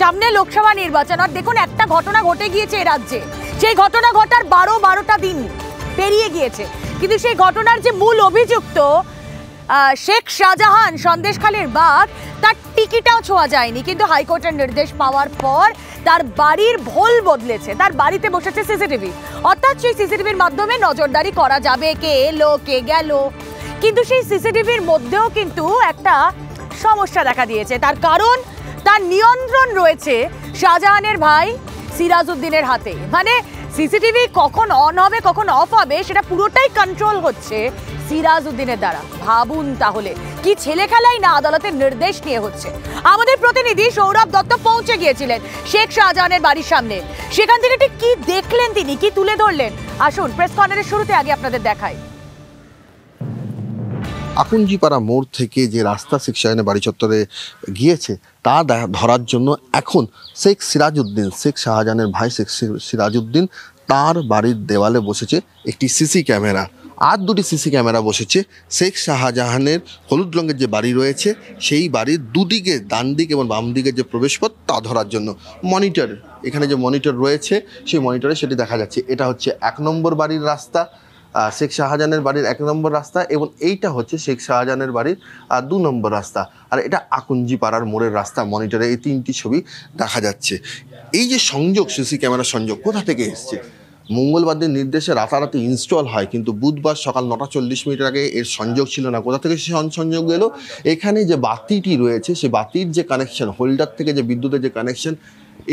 সামনে লোকসভা নির্বাচন, আর দেখুন একটা ঘটনা ঘটে গিয়েছে এই রাজ্যে, সেই ঘটনা ঘটার 12টা দিন পেরিয়ে গিয়েছে, কিন্তু সেই ঘটনার যে মূল অভিযুক্ত শেখ শাহজাহান সন্দেশখালীর বাঘ, তার টিকিটাও ছোঁয়া যায়নি। কিন্তু হাইকোর্টের নির্দেশ পাওয়ার পর তার বাড়ির ভোল বদলেছে, তার বাড়িতে বসেছে সিসিটিভি, অর্থাৎ সেই সিসিটিভির মাধ্যমে নজরদারি করা যাবে কে এলো কে গেল। কিন্তু সেই সিসিটিভির মধ্যেও কিন্তু একটা সমস্যা দেখা দিয়েছে, তার কারণ তার নিয়ন্ত্রণ রয়েছে শাহজাহানের ভাই সিরাজউদ্দিনের হাতে। মানে সিসিটিভি কখন অন হবে কখন অফ হবে সেটা পুরোটাই কন্ট্রোল হচ্ছে সিরাজউদ্দিনের দ্বারা। ভাবুন তাহলে কি ছেলে খেলাই না আদালতের নির্দেশ নিয়ে হচ্ছে। আমাদের প্রতিনিধি সৌরভ দত্ত পৌঁছে গিয়েছিলেন শেখ শাহজাহানের বাড়ির সামনে, সেখান থেকে ঠিক কি দেখলেন তিনি, কি তুলে ধরলেন, আসুন প্রেস কর্নারের শুরুতে আগে আপনাদের দেখাই। আকুঞ্জিপাড়া মোড় থেকে যে রাস্তা শেখ শাহজাহানের বাড়ি চত্বরে গিয়েছে তা ধরার জন্য এখন শেখ সিরাজউদ্দিন, শেখ শাহজাহানের ভাই শেখ সিরাজউদ্দিন, তার বাড়ির দেওয়ালে বসেছে একটি সিসি ক্যামেরা, আর দুটি সিসি ক্যামেরা বসেছে শেখ শাহজাহানের হলুদ রঙের যে বাড়ি রয়েছে সেই বাড়ির দুদিকে, ডান দিক এবং বাম দিকের যে প্রবেশপথ তা ধরার জন্য। মনিটর, এখানে যে মনিটর রয়েছে সেই মনিটরে সেটি দেখা যাচ্ছে। এটা হচ্ছে 1 নম্বর বাড়ির রাস্তা, শেখ শাহজাহানের বাড়ির 1 নম্বর রাস্তা, এবং এইটা হচ্ছে শেখ শাহজাহানের বাড়ির 2 নম্বর রাস্তা, আর এটা আকুঞ্জিপাড়ার মোড়ের রাস্তা। মনিটরে এই 3টি ছবি দেখা যাচ্ছে। এই যে সংযোগ, সিসি ক্যামেরার সংযোগ কোথা থেকে এসছে? মঙ্গলবার দিন নির্দেশে রাতারাতি ইনস্টল হয়, কিন্তু বুধবার সকাল 9টা 40 মিনিটের আগে এর সংযোগ ছিল না। কোথা থেকে সে সংযোগ এলো? এখানে যে বাতিটি রয়েছে সেই বাতির যে কানেকশন, হোল্ডার থেকে যে বিদ্যুতের যে কানেকশন,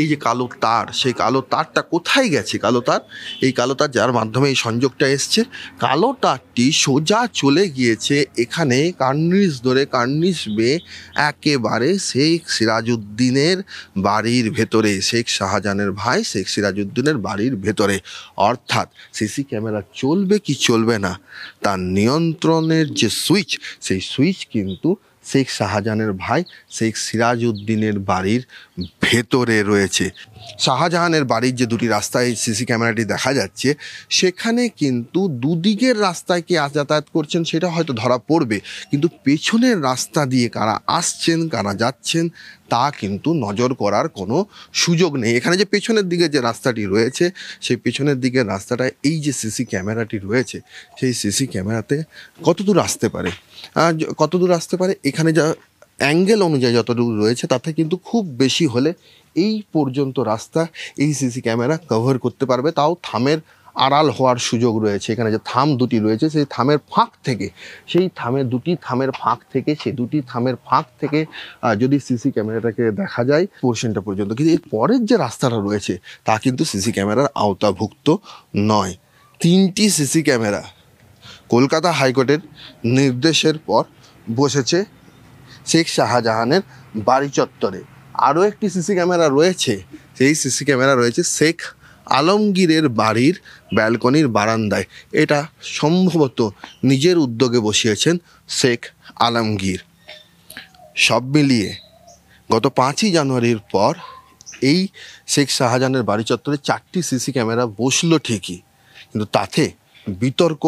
এই যে কালো তার, সেই কালো তারটা কোথায় গেছে? কালো তার, এই কালো তার যার মাধ্যমে এই সংযোগটা এসছে, কালো তারটি সোজা চলে গিয়েছে এখানে কার্নিশ ধরে, কার্নিশ বেয়ে একেবারে শেখ সিরাজউদ্দিনের বাড়ির ভেতরে, শেখ শাহজাহানের ভাই শেখ সিরাজউদ্দিনের বাড়ির ভেতরে। অর্থাৎ সিসি ক্যামেরা চলবে কি চলবে না তার নিয়ন্ত্রণের যে সুইচ, সেই সুইচ কিন্তু শেখ শাহজাহানের ভাই শেখ সিরাজউদ্দিনের বাড়ির ভেতরে রয়েছে। শাহজাহানের বাড়ির যে দুটি রাস্তায় সিসি ক্যামেরাটি দেখা যাচ্ছে, সেখানে কিন্তু দুদিকের রাস্তায় কে যাতায়াত করছেন সেটা হয়তো ধরা পড়বে, কিন্তু পেছনের রাস্তা দিয়ে কারা আসছেন কারা যাচ্ছেন তা কিন্তু নজর করার কোনো সুযোগ নেই। এখানে যে পেছনের দিকে যে রাস্তাটি রয়েছে, সেই পেছনের দিকের রাস্তাটায় এই যে সিসি ক্যামেরাটি রয়েছে, সেই সিসি ক্যামেরাতে কতদূর আসতে পারে, এখানে যা অ্যাঙ্গেল অনুযায়ী যতটুকু রয়েছে তাতে কিন্তু খুব বেশি হলে এই পর্যন্ত রাস্তা এই সিসি ক্যামেরা কভার করতে পারবে, তাও থামের আড়াল হওয়ার সুযোগ রয়েছে। এখানে যে থাম দুটি রয়েছে সেই থামের ফাঁক থেকে, সেই দুটি থামের ফাঁক থেকে যদি সিসি ক্যামেরাটাকে দেখা যায় পোর্শনটা পর্যন্ত, কিন্তু এর পরের যে রাস্তাটা রয়েছে তা কিন্তু সিসি ক্যামেরার আওতাভুক্ত নয়। 3টি সিসি ক্যামেরা কলকাতা হাইকোর্টের নির্দেশের পর বসেছে শেখ শাহজাহানের বাড়ি চত্বরে। আরও একটি সিসি ক্যামেরা রয়েছে, সেই সিসি ক্যামেরা রয়েছে শেখ আলমগীরের বাড়ির ব্যালকনির বারান্দায়। এটা সম্ভবত নিজের উদ্যোগে বসিয়েছেন শেখ আলমগীর। সব মিলিয়ে গত 5ই জানুয়ারির পর এই শেখ শাহজাহানের বাড়ি চত্বরে 4টি সিসি ক্যামেরা বসলো ঠিকই, কিন্তু তাতে বিতর্ক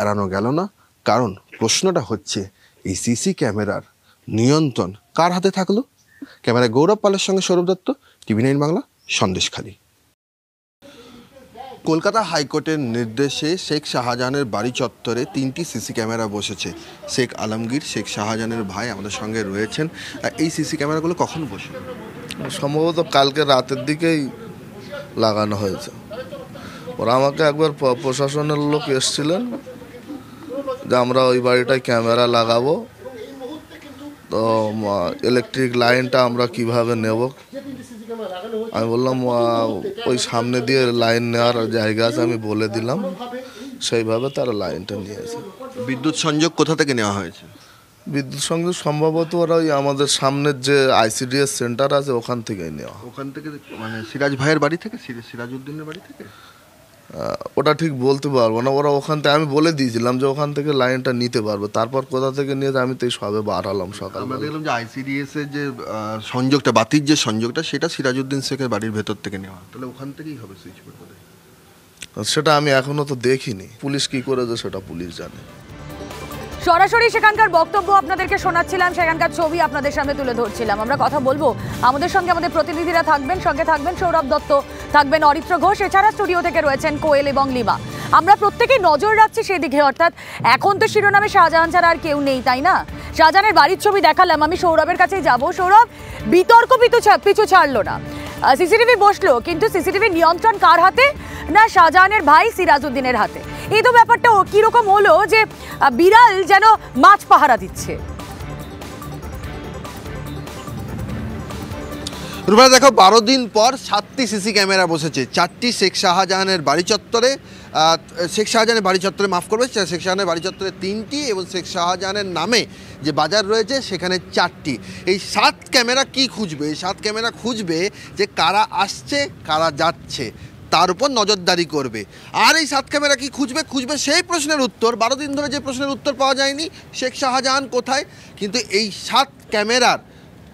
এড়ানো গেল না। কারণ প্রশ্নটা হচ্ছে এই সিসি ক্যামেরার নিয়ন্ত্রণ কার হাতে থাকলো? ক্যামেরায় গৌরব পালের সঙ্গে সৌরভ দত্ত, TV9 বাংলা, সন্দেশখালী। কলকাতা হাইকোর্টের নির্দেশে শেখ শাহজাহানের বাড়ি চত্বরে 3টি সিসি ক্যামেরা বসেছে। শেখ আলমগীর, শেখ শাহজাহানের ভাই আমাদের সঙ্গে রয়েছেন। এই সিসি ক্যামেরাগুলো কখন বসে? সম্ভবত কালকে রাতের দিকেই লাগানো হয়েছে। ওরা আমাকে একবার প্রশাসনের লোক এসেছিলেন যে আমরা ওই বাড়িটায় ক্যামেরা লাগাবো, তো ইলেকট্রিক লাইনটা আমরা কিভাবে নেব। আমি বললাম ওই সামনে দিয়ে লাইন নেওয়ার জায়গা আছে, আমি বলে দিলাম, সেইভাবে তারা লাইনটা নিয়েছে। বিদ্যুৎ সংযোগ কোথা থেকে নেওয়া হয়েছে? বিদ্যুৎ সংযোগ সম্ভবত ওরা ওই আমাদের সামনের যে ICDS সেন্টার আছে ওখান থেকেই নেওয়া। ওখান থেকে মানে সিরাজ ভাইয়ের বাড়ি থেকে, সিরাজউদ্দিনের বাড়ি থেকে? ওটা ঠিক বলতে পারবো না। ওরা ওখান থেকে, আমি বলে দিয়েছিলাম যে ওখান থেকে লাইনটা নিতে পারবে, তারপর কোথা থেকে নিয়ে আমি তো এই সবে বাড়ালাম সকাল। আমরা দেখলাম যে ICDS এর যে সংযোগটা, বাতির যে সংযোগটা, সেটা সিরাজউদ্দিন শেখের বাড়ির ভেতর থেকে নেওয়া, তাহলে ওখান থেকেই হবে সুইচ বোর্ড। সেটা আমি এখনো তো দেখিনি, পুলিশ কি করেছে সেটা পুলিশ জানে। সরাসরি সেখানকার বক্তব্য আপনাদেরকে শোনাচ্ছিলাম, সেখানকার ছবি আপনাদের সামনে তুলে ধরছিলাম। আমরা কথা বলবো, আমাদের সঙ্গে আমাদের প্রতিনিধিরা থাকবেন, সঙ্গে থাকবেন সৌরভ দত্ত, থাকবেন অরিত্র ঘোষ, এছাড়া স্টুডিও থেকে রয়েছেন কোয়েল এবং লিমা। আমরা প্রত্যেকেই নজর রাখছি সেদিকে, অর্থাৎ এখন তো শিরোনামে শাহজাহান ছাড়া আর কেউ নেই, তাই না? শাহজাহানের বাড়ির ছবি দেখালাম, আমি সৌরভের কাছেই যাব। সৌরভ, বিতর্ক পিছু ছাড়লো না, সিসিটিভি বসলো, কিন্তু সিসিটিভি নিয়ন্ত্রণ কার হাতে? না শাহজাহানের ভাই সিরাজউদ্দিনের হাতে। এই তো ব্যাপারটা কিরকম হলো যে বিড়াল যেন মাছ পাহারা দিচ্ছে। রুমা দেখো, 12 দিন পর 7টি সিসি ক্যামেরা বসেছে, 4টি শেখ শাহজাহানের বাড়ি চত্বরে, শেখ শাহজাহানের বাড়ি চত্বরে মাফ করবে, শেখ শাহজাহানের বাড়ি চত্বরে 3টি এবং শেখ শাহজাহানের নামে যে বাজার রয়েছে সেখানে 4টি। এই 7 ক্যামেরা কি খুঁজবে? এই 7 ক্যামেরা খুঁজবে যে কারা আসছে কারা যাচ্ছে, তার উপর নজরদারি করবে। আর এই 7 ক্যামেরা কি খুঁজবে? খুঁজবে সেই প্রশ্নের উত্তর, 12 দিন ধরে যে প্রশ্নের উত্তর পাওয়া যায়নি, শেখ শাহজাহান কোথায়। কিন্তু এই 7 ক্যামেরার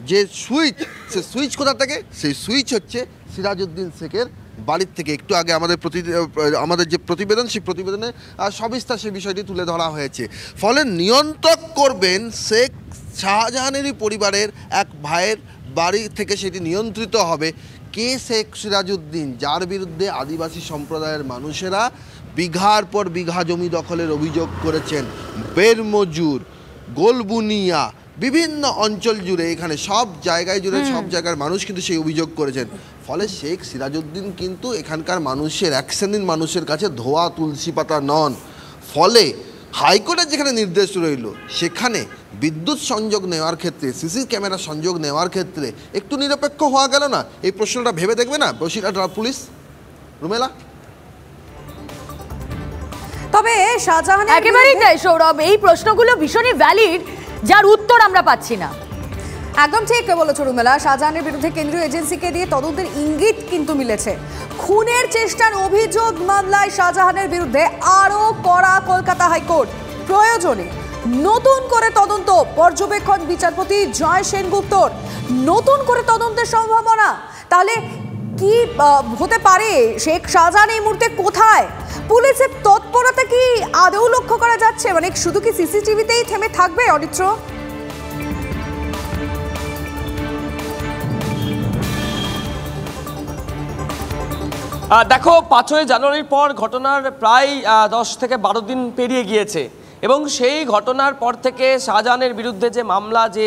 যে সুইচ, সে সুইচ কোথা থেকে? সেই সুইচ হচ্ছে সিরাজউদ্দিন শেখের বাড়ির থেকে। একটু আগে আমাদের যে প্রতিবেদন, সেই প্রতিবেদনে সবিস্তার সে বিষয়টি তুলে ধরা হয়েছে। ফলে নিয়ন্ত্রণ করবেন শেখ শাহজাহানেরই পরিবারের এক ভাইয়ের বাড়ি থেকে, সেটি নিয়ন্ত্রিত হবে। কে শেখ সিরাজউদ্দিন, যার বিরুদ্ধে আদিবাসী সম্প্রদায়ের মানুষেরা বিঘার পর বিঘা জমি দখলের অভিযোগ করেছেন। বেরমজুর, গোলবুনিয়া, বিভিন্ন অঞ্চল জুড়ে, এখানে সব জায়গায় জুড়ে সব জায়গার মানুষ কিন্তু সেই অভিযোগ করেছেন। ফলে শেখ সিরাজউদ্দিন কিন্তু এখানকার মানুষের, এক শ্রেণীর মানুষের কাছে ধোয়া তুলসী পাতা নন। ফলে হাইকোর্টের যেখানে নির্দেশ রইল, সেখানে বিদ্যুৎ সংযোগ নেওয়ার ক্ষেত্রে, সিসি ক্যামেরা সংযোগ নেওয়ার ক্ষেত্রে একটু নিরপেক্ষ হওয়া গেল না? এই প্রশ্নটা ভেবে দেখবে না বসিরহাট পুলিশ? রুমেলা, তবে শাহজাহান একেবারেই তাই সৌরভ, এই প্রশ্নগুলো ভীষণই ভ্যালিড, যার উত্তর আমরা পাচ্ছি না। একদম ঠিক বলেছো রুমেলা, শাহজাহানের বিরুদ্ধে কেন্দ্রীয় এজেন্সিকে দিয়ে তদন্তের ইঙ্গিত কিন্তু মিলেছে। খুনের চেষ্টার অভিযোগ মামলায় শাহজাহানের বিরুদ্ধে আরও কড়া কলকাতা হাইকোর্ট। প্রয়োজনে নতুন করে তদন্ত, পর্যবেক্ষণ বিচারপতি জয় সেনগুপ্তর। নতুন করে তদন্তের সম্ভাবনা তাহলে কি হতে পারে? শেখ শাহজাহান এই মুহূর্তে কোথায়? পুলিশের তৎপরতা কি আদৌ লক্ষ্য করা যাচ্ছে? মানে শুধু কি সিসিটিভিতেই থেমে থাকবে অরিত্র? দেখো, 5ই জানুয়ারির পর ঘটনার প্রায় 10 থেকে 12 দিন পেরিয়ে গিয়েছে এবং সেই ঘটনার পর থেকে শাহজাহানের বিরুদ্ধে যে মামলা, যে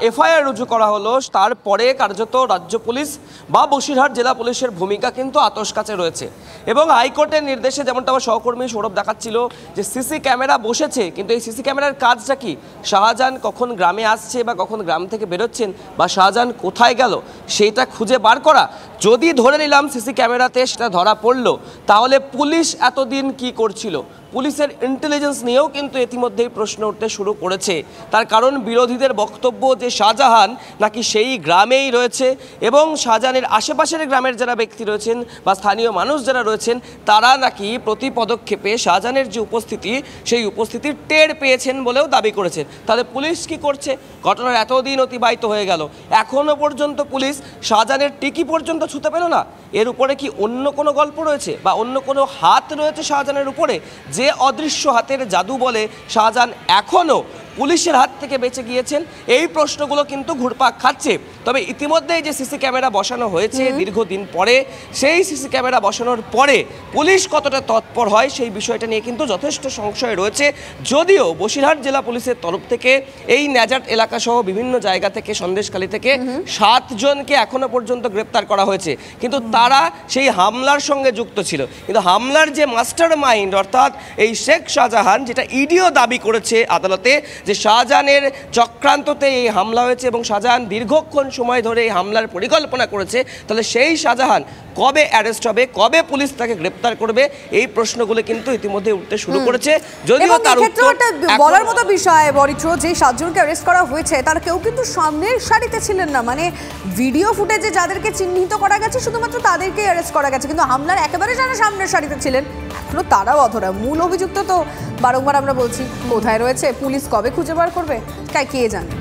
এফআইআর রুজু করা হলো, তারপরে কার্যত রাজ্য পুলিশ বা বসিরহাট জেলা পুলিশের ভূমিকা কিন্তু আতশ কাছে রয়েছে। এবং হাইকোর্টের নির্দেশে, যেমনটা আমার সহকর্মী সৌরভ দেখাচ্ছিল, যে সিসি ক্যামেরা বসেছে, কিন্তু এই সিসি ক্যামেরার কাজটা কি? শাহজাহান কখন গ্রামে আসছে বা কখন গ্রাম থেকে বেরোচ্ছেন বা শাহজাহান কোথায় গেল সেইটা খুঁজে বার করা। যদি ধরে নিলাম সিসি ক্যামেরাতে সেটা ধরা পড়লো, তাহলে পুলিশ এতদিন কি করছিল? পুলিশের ইন্টেলিজেন্স নিয়েও কিন্তু ইতিমধ্যেই প্রশ্ন উঠতে শুরু করেছে। তার কারণ বিরোধীদের বক্তব্য যে শাহজাহান নাকি সেই গ্রামেই রয়েছে এবং শাহজাহানের আশেপাশের গ্রামের যারা ব্যক্তি রয়েছেন বা স্থানীয় মানুষ যারা রয়েছেন, তারা নাকি প্রতি পদক্ষেপে শাহজাহানের যে উপস্থিতি, সেই উপস্থিতির টের পেয়েছেন বলেও দাবি করেছেন। তাহলে পুলিশ কি করছে? ঘটনার এতদিন অতিবাহিত হয়ে গেল, এখনও পর্যন্ত পুলিশ শাহজাহানের টিকি পর্যন্ত ছুঁতে পেল না। এর উপরে কি অন্য কোনো গল্প রয়েছে বা অন্য কোনো হাত রয়েছে শাহজাহানের উপরে, যে অদৃশ্য হাতের জাদু বলে শাহজাহান এখনও পুলিশের হাত থেকে বেঁচে গিয়েছেন? এই প্রশ্নগুলো কিন্তু ঘুরপাক খাচ্ছে। তবে ইতিমধ্যেই যে সিসি ক্যামেরা বসানো হয়েছে দীর্ঘদিন পরে, সেই সিসি ক্যামেরা বসানোর পরে পুলিশ কতটা তৎপর হয় সেই বিষয়টা নিয়ে কিন্তু যথেষ্ট সংশয় রয়েছে। যদিও বসিরহাট জেলা পুলিশের তরফ থেকে এই ন্যাজাট এলাকা সহ বিভিন্ন জায়গা থেকে, সন্দেশখালী থেকে 7 জনকে এখনো পর্যন্ত গ্রেপ্তার করা হয়েছে, কিন্তু তারা সেই হামলার সঙ্গে যুক্ত ছিল। কিন্তু হামলার যে মাস্টার মাইন্ড, অর্থাৎ এই শেখ শাহজাহান, যেটা ইডিও দাবি করেছে আদালতে, যে শাহজাহানের চক্রান্ততে এই হামলা হয়েছে এবং শাহজাহান দীর্ঘক্ষণ সময় ধরে এই হামলার পরিকল্পনা করেছে, তাহলে সেই শাহজাহান কবে অ্যারেস্ট হবে, কবে পুলিশ তাকে গ্রেপ্তার করবে, এই প্রশ্নগুলো কিন্তু ইতিমধ্যে উঠতে শুরু করেছে। যদিও তার উত্তর বলার মতো বিষয় বরিত্র, যে 7 জনকে অ্যারেস্ট করা হয়েছে তারা কেউ কিন্তু সামনের সারিতে ছিলেন না। মানে ভিডিও ফুটেজে যাদেরকে চিহ্নিত করা গেছে শুধুমাত্র তাদেরকেই অ্যারেস্ট করা গেছে, কিন্তু হামলার একেবারে যারা সামনের সারিতে ছিলেন এখনো তারাও অধরা। মূল অভিযুক্ত তো বারংবার আমরা বলছি কোথায় রয়েছে, পুলিশ কবে খুঁজে বার করবে, কে জানে।